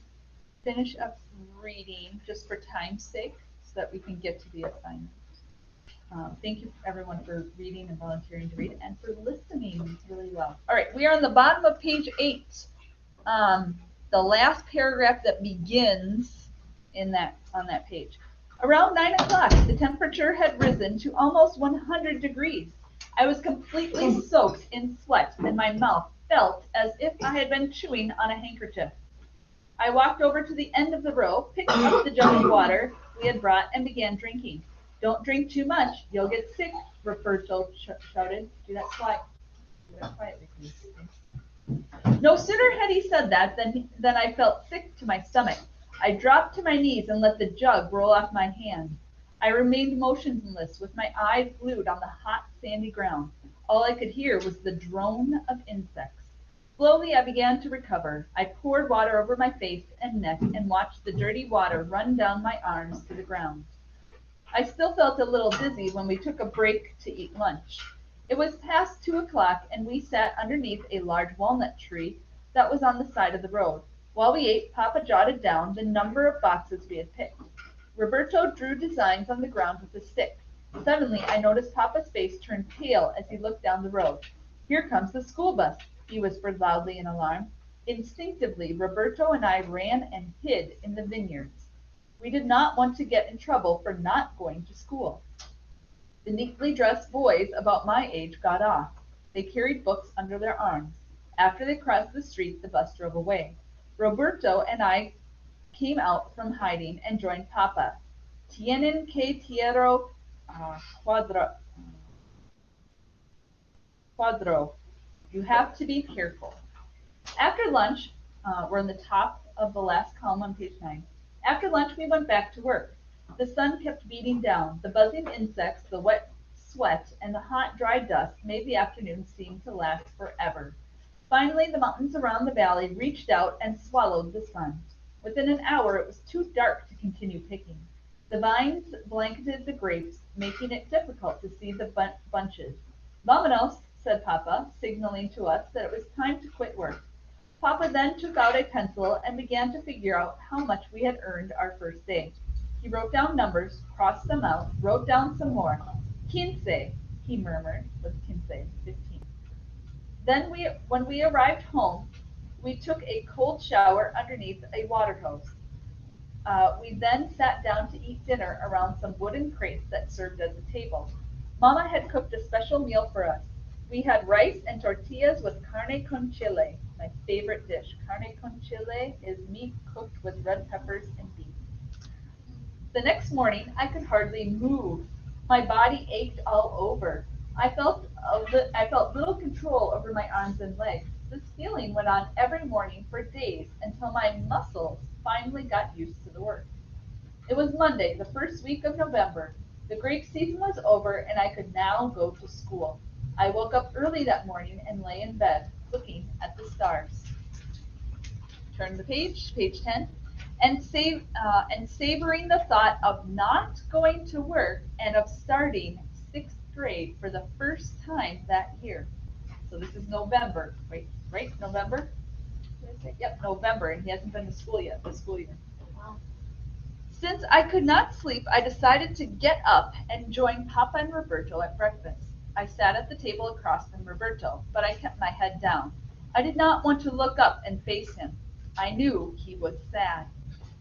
finish up reading just for time's sake so that we can get to the assignment. Thank you everyone for reading and volunteering to read and for listening really well. All right, we are on the bottom of page 8. The last paragraph that begins on that page. Around 9 o'clock, the temperature had risen to almost 100 degrees. I was completely soaked in sweat and my mouth felt as if I had been chewing on a handkerchief. I walked over to the end of the row, picked up the jug of water we had brought, and began drinking. Don't drink too much, you'll get sick, Roberto shouted. Do that quietly, please. No sooner had he said that than I felt sick to my stomach. I dropped to my knees and let the jug roll off my hand. I remained motionless with my eyes glued on the hot, sandy ground. All I could hear was the drone of insects. Slowly I began to recover. I poured water over my face and neck and watched the dirty water run down my arms to the ground. I still felt a little dizzy when we took a break to eat lunch. It was past 2 o'clock and we sat underneath a large walnut tree that was on the side of the road. While we ate, Papa jotted down the number of boxes we had picked. Roberto drew designs on the ground with a stick. Suddenly, I noticed Papa's face turn pale as he looked down the road. Here comes the school bus, he whispered loudly in alarm. Instinctively, Roberto and I ran and hid in the vineyards. We did not want to get in trouble for not going to school. The neatly dressed boys about my age got off. They carried books under their arms. After they crossed the street, the bus drove away. Roberto and I came out from hiding and joined Papa. Tienen que tierra cuadro. You have to be careful. After lunch, we're in the top of the last column on page 9. After lunch, we went back to work. The sun kept beating down. The buzzing insects, the wet sweat, and the hot, dry dust made the afternoon seem to last forever. Finally, the mountains around the valley reached out and swallowed the sun. Within an hour, it was too dark to continue picking. The vines blanketed the grapes, making it difficult to see the bunches. Vámonos, said Papa, signaling to us that it was time to quit work. Papa then took out a pencil and began to figure out how much we had earned our first day. He wrote down numbers, crossed them out, wrote down some more. Quince, he murmured, with quince, 15. Then when we arrived home, we took a cold shower underneath a water hose. We then sat down to eat dinner around some wooden crates that served as a table. Mama had cooked a special meal for us. We had rice and tortillas with carne con chile, my favorite dish. Carne con chile is meat cooked with red peppers and beef. The next morning, I could hardly move. My body ached all over. I felt little control over my arms and legs. This feeling went on every morning for days until my muscles finally got used to the work. It was Monday, the first week of November. The grape season was over and I could now go to school. I woke up early that morning and lay in bed, looking at the stars. Turn the page 10, and savoring the thought of not going to work and of starting 6th grade for the first time that year. So this is November, right? November? Yep, November, and he hasn't been to school yet this school year. Wow. Since I could not sleep, I decided to get up and join Papa and Roberto at breakfast. I sat at the table across from Roberto, but I kept my head down. I did not want to look up and face him. I knew he was sad.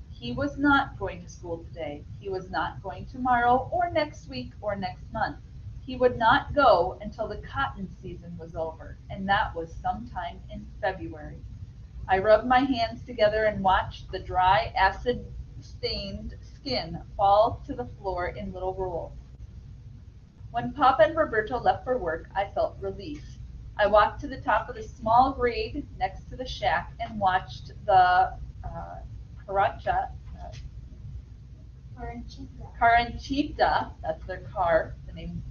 He was not going to school today. He was not going tomorrow or next week or next month. He would not go until the cotton season was over, and that was sometime in February. I rubbed my hands together and watched the dry, acid-stained skin fall to the floor in little rolls. When Papa and Roberto left for work, I felt relief. I walked to the top of the small grade next to the shack and watched the Carranchita, that's their car,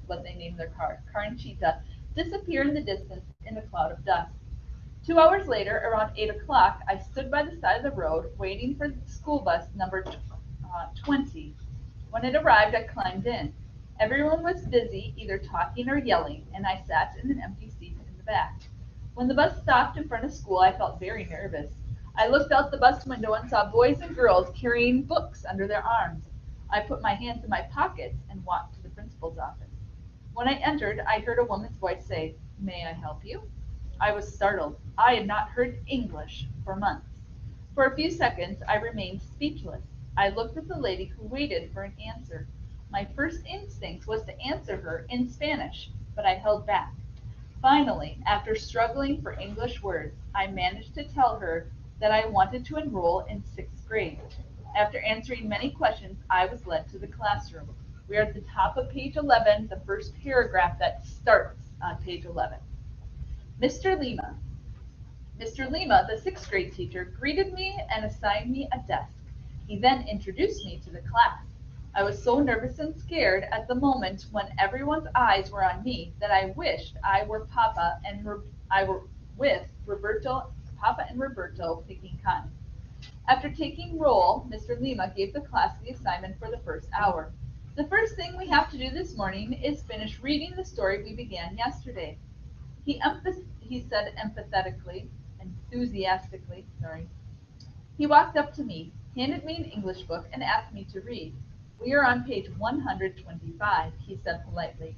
what they named their car, Carranchita, disappear in the distance in a cloud of dust. 2 hours later, around 8 o'clock, I stood by the side of the road waiting for the school bus number 20. When it arrived, I climbed in. Everyone was busy, either talking or yelling, and I sat in an empty seat in the back. When the bus stopped in front of school, I felt very nervous. I looked out the bus window and saw boys and girls carrying books under their arms. I put my hands in my pockets and walked to the principal's office. When I entered, I heard a woman's voice say, "May I help you?" I was startled. I had not heard English for months. For a few seconds, I remained speechless. I looked at the lady who waited for an answer. My first instinct was to answer her in Spanish, but I held back. Finally, after struggling for English words, I managed to tell her that I wanted to enroll in 6th grade. After answering many questions, I was led to the classroom. We are at the top of page 11, the first paragraph that starts on page 11. Mr. Lima. Mr. Lima, the 6th grade teacher, greeted me and assigned me a desk. He then introduced me to the class. I was so nervous and scared at the moment when everyone's eyes were on me that I wished I were Papa and I were with Roberto, Papa and Roberto picking cotton. After taking roll, Mr. Lima gave the class the assignment for the first hour. The first thing we have to do this morning is finish reading the story we began yesterday. He said enthusiastically. He walked up to me, handed me an English book, and asked me to read. We are on page 125, he said politely.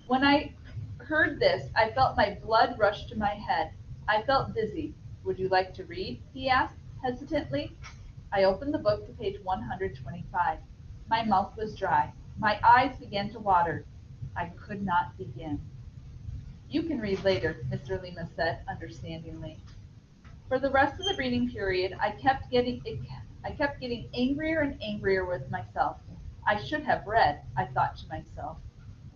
When I heard this, I felt my blood rush to my head. I felt dizzy. Would you like to read? He asked hesitantly. I opened the book to page 125. My mouth was dry. My eyes began to water. I could not begin. You can read later, Mr. Lima said understandingly. For the rest of the reading period, I kept getting angrier and angrier with myself. I should have read, I thought to myself.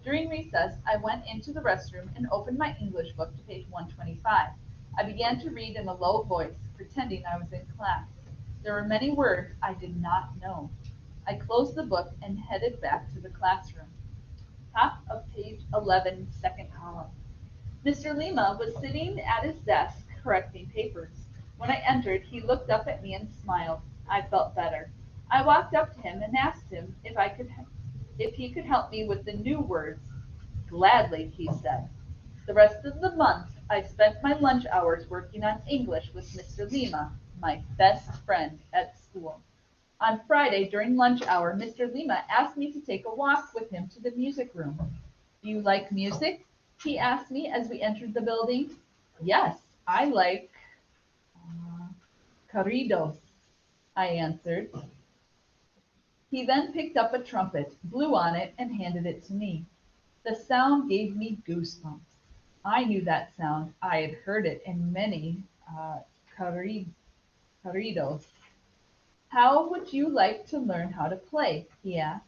During recess, I went into the restroom and opened my English book to page 125. I began to read in a low voice, pretending I was in class. There were many words I did not know. I closed the book and headed back to the classroom. Top of page 11, second column. Mr. Lima was sitting at his desk correcting papers. When I entered, he looked up at me and smiled. I felt better. I walked up to him and asked him if he could help me with the new words. Gladly, he said. The rest of the month, I spent my lunch hours working on English with Mr. Lima, my best friend at school. On Friday, during lunch hour, Mr. Lima asked me to take a walk with him to the music room. Do you like music? He asked me as we entered the building. Yes, I like corridos, I answered. He then picked up a trumpet, blew on it, and handed it to me. The sound gave me goosebumps. I knew that sound. I had heard it in many corridos. How would you like to learn how to play? He asked.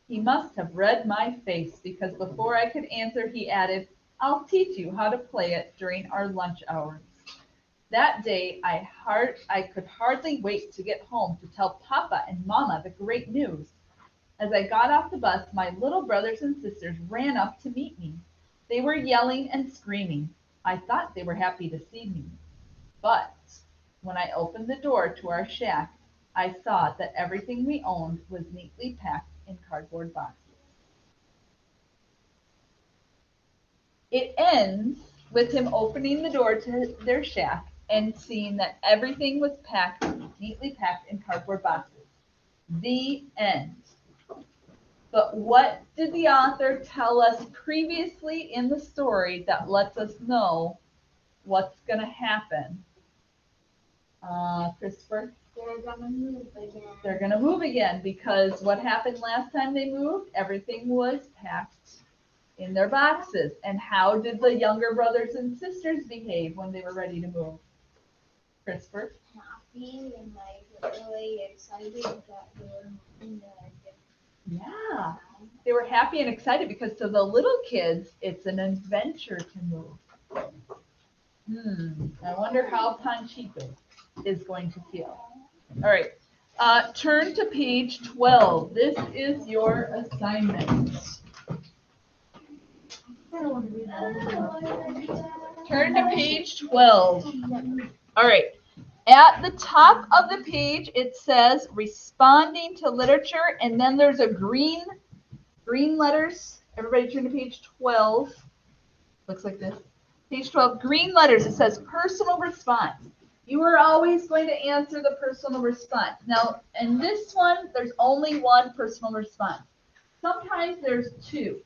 He must have read my face because before I could answer, he added, I'll teach you how to play it during our lunch hours. That day, I could hardly wait to get home to tell Papa and Mama the great news. As I got off the bus, my little brothers and sisters ran up to meet me. They were yelling and screaming. I thought they were happy to see me. But when I opened the door to our shack, I saw that everything we owned was neatly packed in cardboard boxes. It ends with him opening the door to their shack and seeing that everything was neatly packed in cardboard boxes. The end. But what did the author tell us previously in the story that lets us know what's going to happen? Christopher? They're gonna move again. They're going to move again because what happened last time they moved? Everything was packed in their boxes. And how did the younger brothers and sisters behave when they were ready to move? Christopher? Happy and like really excited that they were moving to Yeah. They were happy and excited because to the little kids, it's an adventure to move. I wonder how Panchito is going to feel. All right. Turn to page 12. This is your assignment. Turn to page 12. All right. At the top of the page, it says responding to literature, and then there's a green letters. Everybody turn to page 12. Looks like this. Page 12, green letters. It says personal response. You are always going to answer the personal response. Now, in this one, there's only one personal response. Sometimes there's two.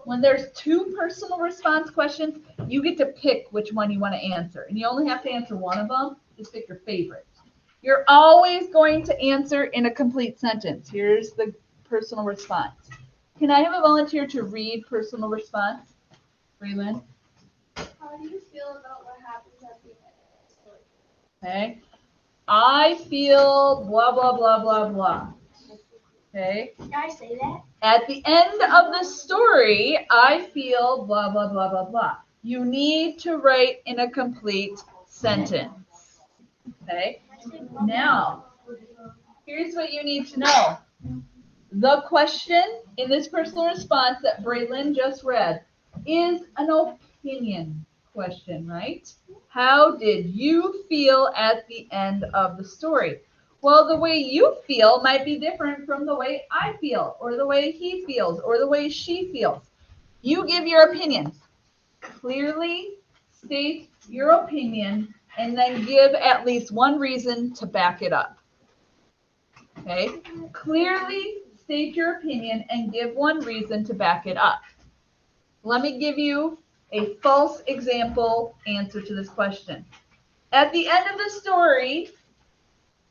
When there's two personal response questions, you get to pick which one you want to answer. And you only have to answer one of them. Just pick your favorite. You're always going to answer in a complete sentence. Here's the personal response. Can I have a volunteer to read personal response? Braylon? How do you feel about what happens at the end of the story? Okay. I feel blah, blah, blah, blah, blah. Okay. Can I say that? At the end of the story, I feel blah, blah, blah, blah, blah. You need to write in a complete sentence. Okay. Now, here's what you need to know. The question in this personal response that Braylon just read is an opinion question, right? How did you feel at the end of the story? Well, the way you feel might be different from the way I feel, or the way he feels, or the way she feels. You give your opinion. Clearly state your opinion and then give at least one reason to back it up. Okay? Clearly state your opinion and give one reason to back it up. Let me give you a false example answer to this question. At the end of the story,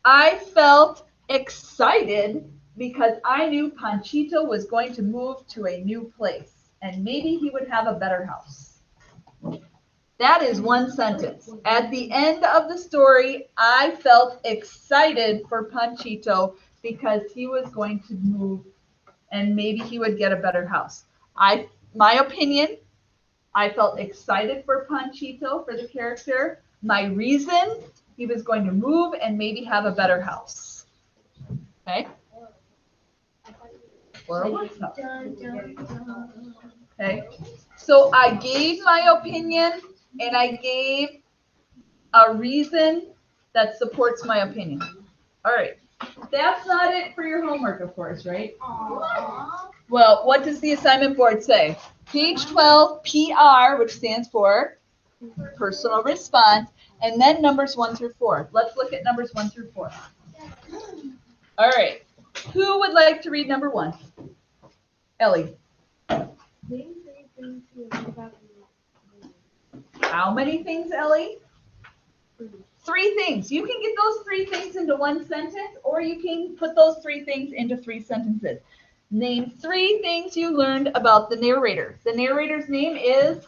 I felt excited because I knew Panchito was going to move to a new place and maybe he would have a better house. That is one sentence. At the end of the story, I felt excited for Panchito because he was going to move and maybe he would get a better house. My opinion, I felt excited for Panchito, for the character. My reason, he was going to move and maybe have a better house. Okay? Or a worse house. Okay? So I gave my opinion and I gave a reason that supports my opinion. All right. That's not it for your homework, of course, right? Aww. Well, what does the assignment board say? Page 12, PR, which stands for personal response, and then numbers 1 through 4. Let's look at numbers 1 through 4. All right. Who would like to read number 1? Ellie. How many things, Ellie? 3 things. You can get those 3 things into one sentence, or you can put those 3 things into 3 sentences. Name 3 things you learned about the narrator. The narrator's name is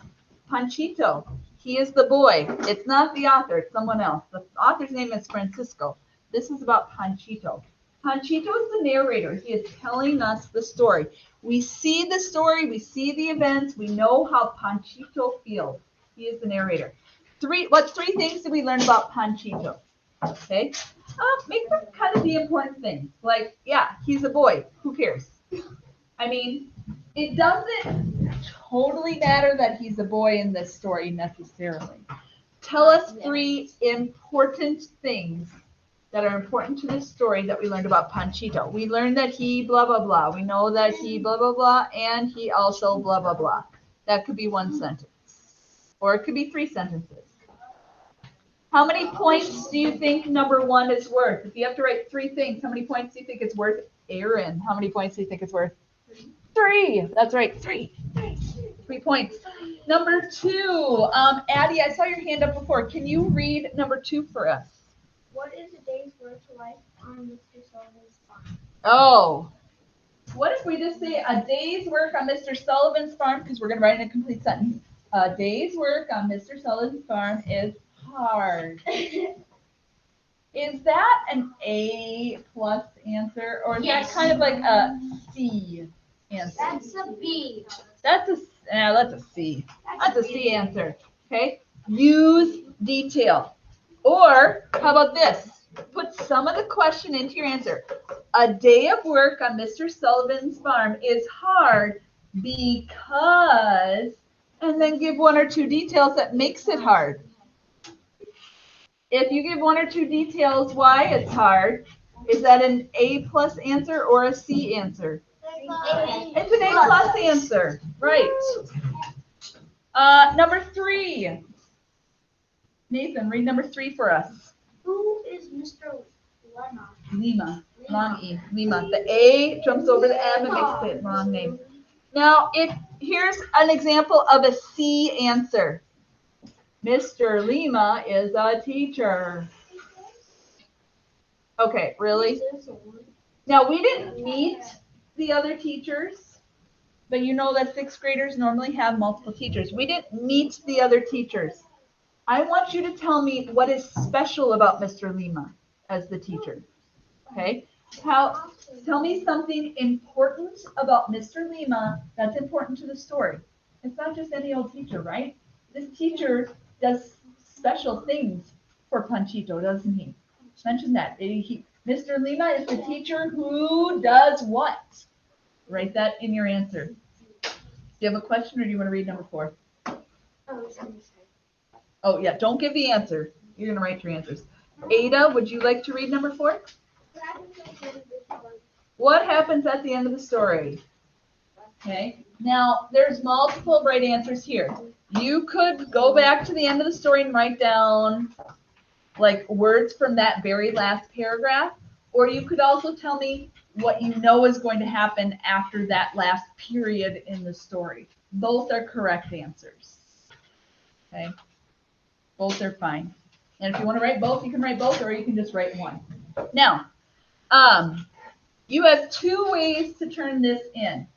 Panchito. He is the boy. It's not the author, it's someone else. The author's name is Francisco. This is about Panchito. Panchito is the narrator. He is telling us the story. We see the story, we see the events, we know how Panchito feels. He is the narrator. What 3 things did we learn about Panchito? Okay. Make them kind of the important things. Like, yeah, he's a boy. Who cares? I mean, it doesn't totally matter that he's a boy in this story necessarily. Tell us 3 important things that are important to this story that we learned about Panchito. We learned that he blah, blah, blah. We know that he blah, blah, blah, and he also blah, blah, blah. That could be 1 sentence. Or it could be 3 sentences. How many points do you think number 1 is worth? If you have to write 3 things, how many points do you think it's worth? Aaron, how many points do you think it's worth? 3. That's right, 3. 3 points. Number 2, Addie, I saw your hand up before. Can you read number 2 for us? What is a day's work life on Mr. Sullivan's farm? Oh, what if we just say a day's work on Mr. Sullivan's farm, because we're going to write in a complete sentence. A day's work on Mr. Sullivan's farm is hard. Is that an A plus answer, or is Yes. that kind of like a C answer? That's a B. That's a C. That's a C answer. Okay. Use detail. Or how about this? Put some of the question into your answer. A day of work on Mr. Sullivan's farm is hard because, and then give 1 or 2 details that makes it hard. If you give 1 or 2 details why it's hard, is that an A plus answer or a C answer? It's an A plus answer, right? Number 3. Nathan, read number 3 for us. Who is Mr. Lema? Lima, long E, Lima. The A jumps over the M and makes it wrong name. Now, here's an example of a C answer. Mr. Lima is a teacher. Okay, really? Now, we didn't meet the other teachers, but you know that sixth graders normally have multiple teachers. We didn't meet the other teachers. I want you to tell me what is special about Mr. Lima as the teacher. Okay? Tell me something important about Mr. Lima that's important to the story. It's not just any old teacher, right? This teacher does special things for Panchito, doesn't he? Mention that. Mr. Lima is the teacher who does what? Write that in your answer. Do you have a question or do you want to read number 4? Oh, yeah, don't give the answer. You're going to write your answers. Ada, would you like to read number 4? What happens at the end of the story? Okay, now there's multiple right answers here. You could go back to the end of the story and write down like words from that very last paragraph, or you could also tell me what you know is going to happen after that last period in the story. Both are correct answers. Okay, both are fine. And if you want to write both, you can write both, or you can just write one. Now, you have 2 ways to turn this in.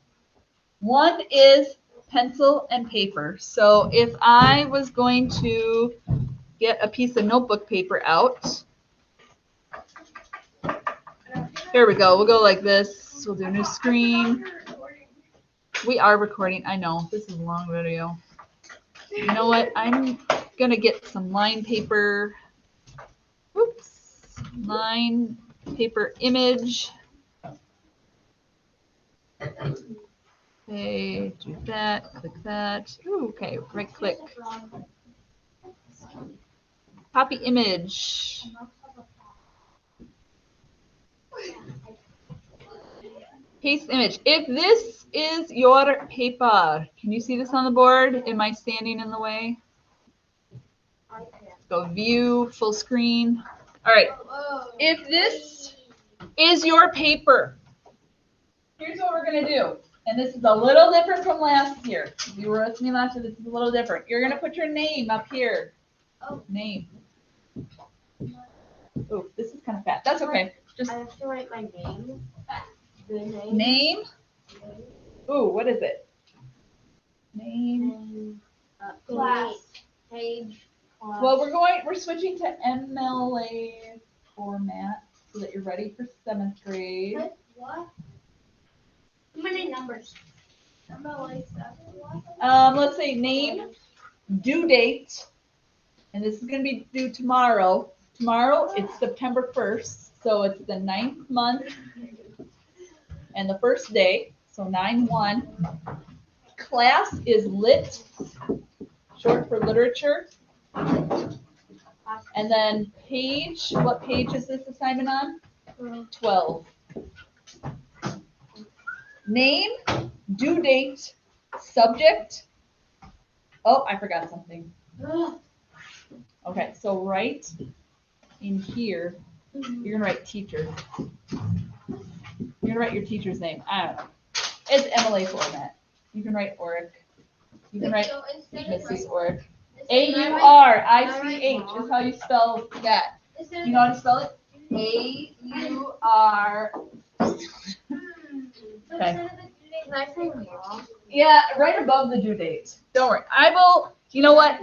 One is pencil and paper. So if I was going to get a piece of notebook paper out, here we go. We'll go like this. We'll do a new screen. We are recording. I know this is a long video. You know what? I'm gonna get some line paper. Oops, line paper image. Okay, do that, click that. Ooh, okay, right click. Copy image. Paste image. If this is your paper, can you see this on the board? Am I standing in the way? Go view, full screen. All right. If this is your paper, here's what we're going to do. And this is a little different from last year. If you were with me last year, this is a little different. You're going to put your name up here. Oh, name. Oh, this is kind of fat. That's okay. Just I have to write my name. Name. Ooh, what is it? Name. Class. Page. Class. Well, we're switching to MLA format so that you're ready for 7th grade. What? How many numbers? Let's say name, due date, and this is going to be due tomorrow. Tomorrow, it's September 1st, so it's the 9th month and the 1st day, so 9/1. Class is lit, short for literature. And then page, what page is this assignment on? 12. Name, due date, subject. Oh, I forgot something. Okay, so write in here, you're gonna write teacher. You're gonna write your teacher's name. I don't know. It's MLA format. You can write Aurich. You can write Mrs. Aurich. A-U-R-I-C-H is how you spell that. You know how to spell it? A-U-R. Okay. Can I say mom? Yeah, right above the due date. Don't worry. I will, you know what?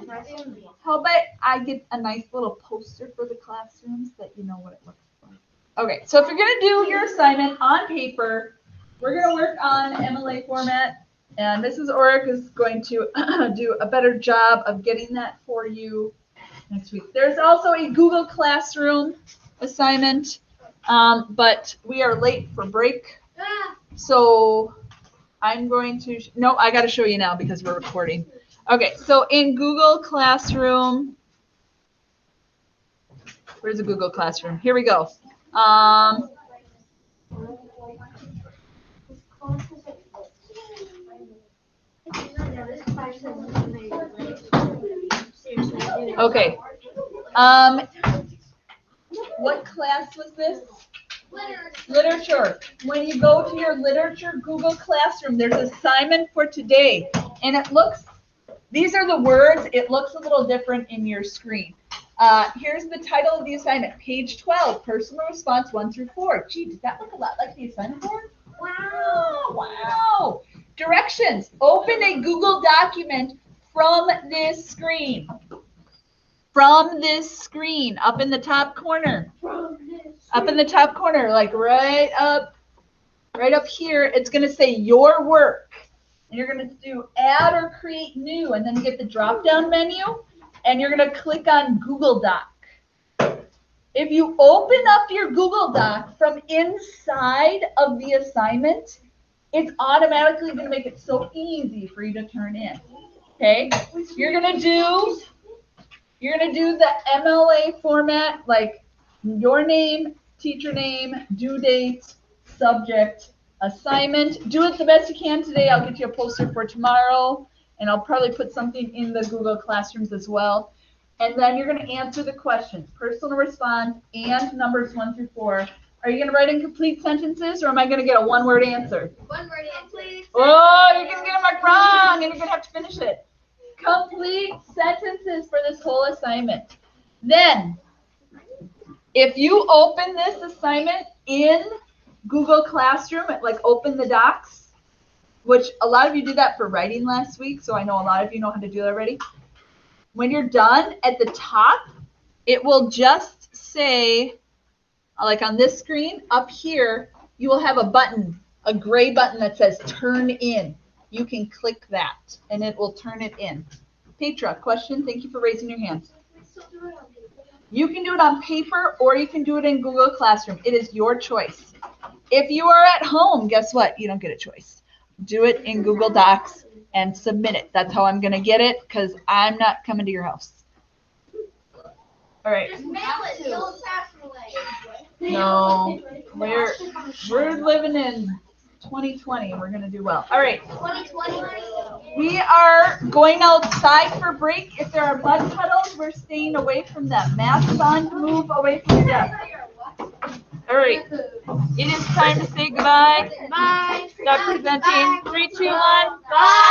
How about I get a nice little poster for the classrooms that you know what it looks like. Okay, so if you're going to do your assignment on paper, we're going to work on MLA format, and Mrs. Aurich is going to do a better job of getting that for you next week. There's also a Google Classroom assignment, but we are late for break, so I'm going to, no, I got to show you now because we're recording. Okay, so in Google Classroom, where's the Google Classroom? Here we go. Okay. What class was this? Literature. When you go to your literature Google Classroom, there's an assignment for today. And it looks, these are the words. It looks a little different in your screen. Here's the title of the assignment, page 12, personal response 1 through 4. Gee, does that look a lot like the assignment board? Wow, wow. Directions. Open a Google document from this screen. From this screen, up in the top corner. Up in the top corner, like right up here, it's going to say your work. And you're going to do add or create new, and then you get the drop-down menu, and you're going to click on Google Doc. If you open up your Google Doc from inside of the assignment, it's automatically going to make it so easy for you to turn in. Okay? You're going to do the MLA format, like your name, teacher name, due date, subject, assignment. Do it the best you can today. I'll get you a poster for tomorrow, and I'll probably put something in the Google Classrooms as well. And then you're going to answer the questions, personal response, and numbers 1 through 4. Are you going to write in complete sentences, or am I going to get a one-word answer? One-word answer. Oh, you're going to get it marked wrong, and you're going to have to finish it. Complete sentences for this whole assignment. Then, if you open this assignment in Google Classroom, like open the docs, which a lot of you did that for writing last week, so I know a lot of you know how to do that already. When you're done, at the top, it will just say, like on this screen, up here, you will have a button, a gray button that says Turn In. You can click that, and it will turn it in. Petra, question? Thank you for raising your hand. You can do it on paper, or you can do it in Google Classroom. It is your choice. If you are at home, guess what? You don't get a choice. Do it in Google Docs and submit it. That's how I'm going to get it, because I'm not coming to your house. All right. Just mail it the old-fashioned way. No, we're living in 2020, and we're going to do well. All right. 2020. We are going outside for break. If there are mud puddles, we're staying away from them. Masks on, move away from the desk. All right. It is time to say goodbye. Bye. Stop presenting. 3, 2, 1. Bye.